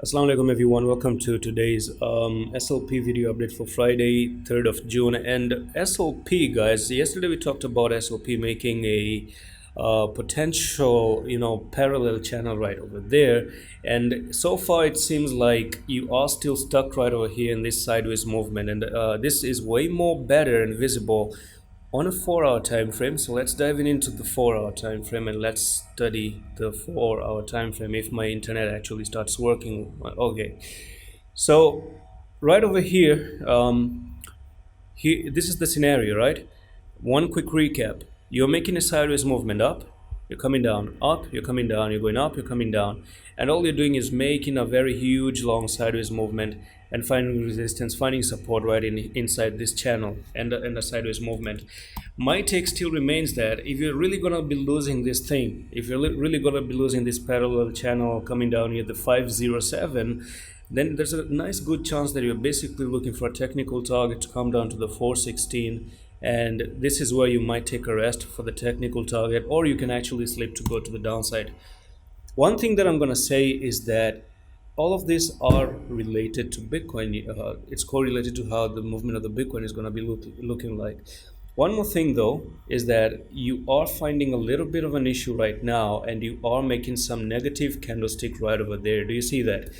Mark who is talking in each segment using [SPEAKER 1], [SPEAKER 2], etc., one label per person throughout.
[SPEAKER 1] Assalamu alaikum everyone, welcome to today's SLP video update for Friday 3rd of June. And SLP guys, yesterday we talked about SLP making a potential parallel channel right over there, and so far it seems like you are still stuck right over here in this sideways movement, and this is way more better and visible on a 4 hour time frame. So let's dive into the 4 hour time frame and let's study the 4 hour time frame if my internet actually starts working. Okay, so right over here, this is the scenario, right? One quick recap: you're making a sideways movement up, you're coming down, up, you're coming down, you're going up, you're coming down, and all you're doing is making a very huge long sideways movement and finding resistance, finding support right inside this channel and the sideways movement. My take still remains that if you're really gonna be losing this thing, if you're really gonna be losing this parallel channel coming down here, the 507, then there's a nice good chance that you're basically looking for a technical target to come down to the 416, and this is where you might take a rest for the technical target, or you can actually slip to go to the downside. One thing that I'm going to say is that all of these are related to Bitcoin. It's correlated to how the movement of the Bitcoin is going to be looking like. One more thing though is that you are finding a little bit of an issue right now, and you are making some negative candlestick right over there. Do you see that?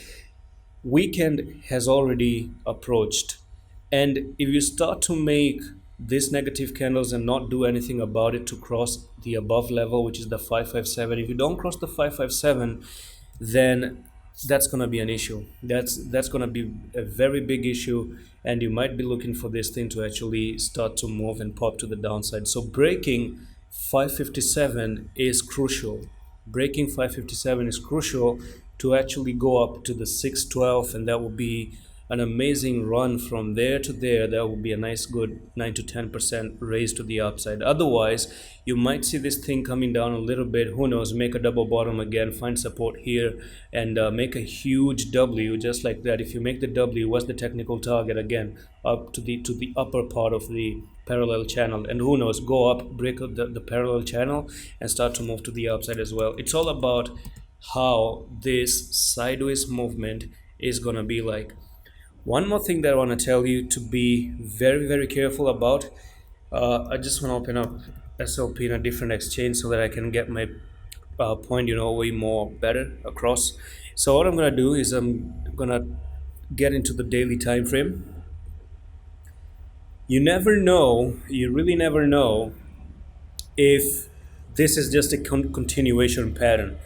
[SPEAKER 1] Weekend has already approached, and if you start to make these negative candles and not do anything about it to cross the above level, which is the 557, if you don't cross the 557, then that's going to be an issue. That's going to be a very big issue, and you might be looking for this thing to actually start to move and pop to the downside. So breaking 557 is crucial. Breaking 557 is crucial to actually go up to the 612, and that will be an amazing run from there to there. That will be a nice good 9 to 10% raise to the upside. Otherwise, you might see this thing coming down a little bit. Who knows, make a double bottom again, find support here, and make a huge W just like that. If you make the W, what's the technical target? Again, up to the upper part of the parallel channel, and who knows, go up, break up the parallel channel, and start to move to the upside as well. It's all about how this sideways movement is gonna be like. One more thing that I want to tell you to be very careful about. I just want to open up SLP in a different exchange so that I can get my point way more better across. So what I'm gonna do is I'm gonna get into the daily time frame. You never know, you really never know if this is just a continuation pattern.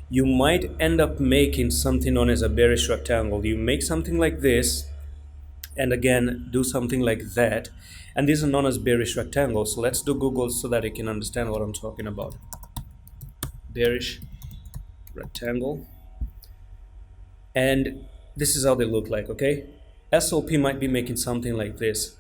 [SPEAKER 1] You might end up making something known as a bearish rectangle. You make something like this, and again do something like that, and these are known as bearish rectangles. So let's do Google so that you can understand what I'm talking about. Bearish rectangle, and this is how they look like. Okay, SLP might be making something like this,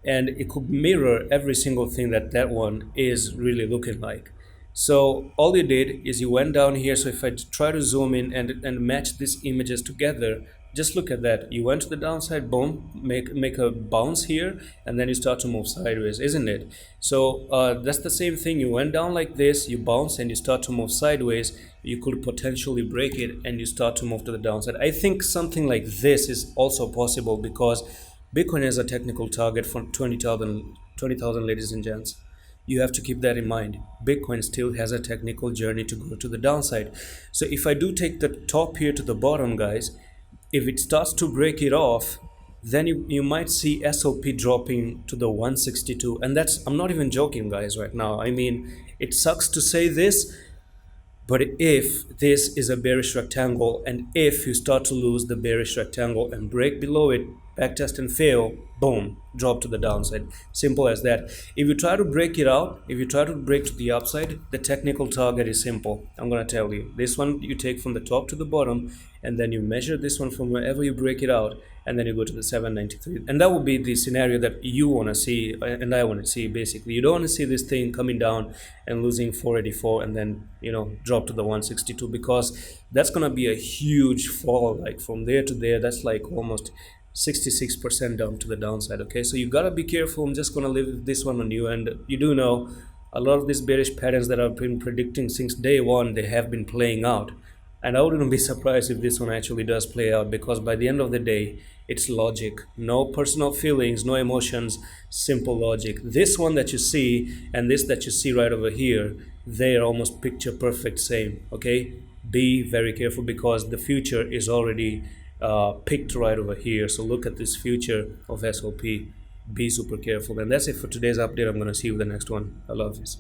[SPEAKER 1] and it could mirror every single thing that one is really looking like. So all you did is you went down here. So if I try to zoom in and match these images together, just look at that. You went to the downside, boom, make a bounce here, and then you start to move sideways, isn't it? So that's the same thing. You went down like this, you bounce, and you start to move sideways. You could potentially break it, and you start to move to the downside. I think something like this is also possible because Bitcoin has a technical target for 20,000, ladies and gents. You have to keep that in mind. Bitcoin still has a technical journey to go to the downside. So if I do take the top here to the bottom, guys, if it starts to break it off, then you might see SLP dropping to the 162. And that's, I'm not even joking, guys, right now. I mean, it sucks to say this, but if this is a bearish rectangle, and if you start to lose the bearish rectangle and break below it, backtest and fail, boom, drop to the downside. Simple as that. If you try to break it out, if you try to break to the upside, the technical target is simple. I'm going to tell you. This one you take from the top to the bottom, and then you measure this one from wherever you break it out, and then you go to the 793. And that would be the scenario that you want to see, and I want to see, basically. You don't want to see this thing coming down and losing 484 and then, drop to the 162, because that's going to be a huge fall. Like from there to there, that's like almost 66% down to the downside. Okay, so you gotta be careful. I'm just gonna leave this one on you, and you do know a lot of these bearish patterns that I've been predicting since day one, they have been playing out. And I wouldn't be surprised if this one actually does play out, because by the end of the day, it's logic. No personal feelings, no emotions, simple logic. This one that you see and this that you see right over here, they are almost picture perfect same, okay? Be very careful, because the future is already picked right over here. So look at this future of SLP. Be super careful. And that's it for today's update. I'm going to see you in the next one. I love this.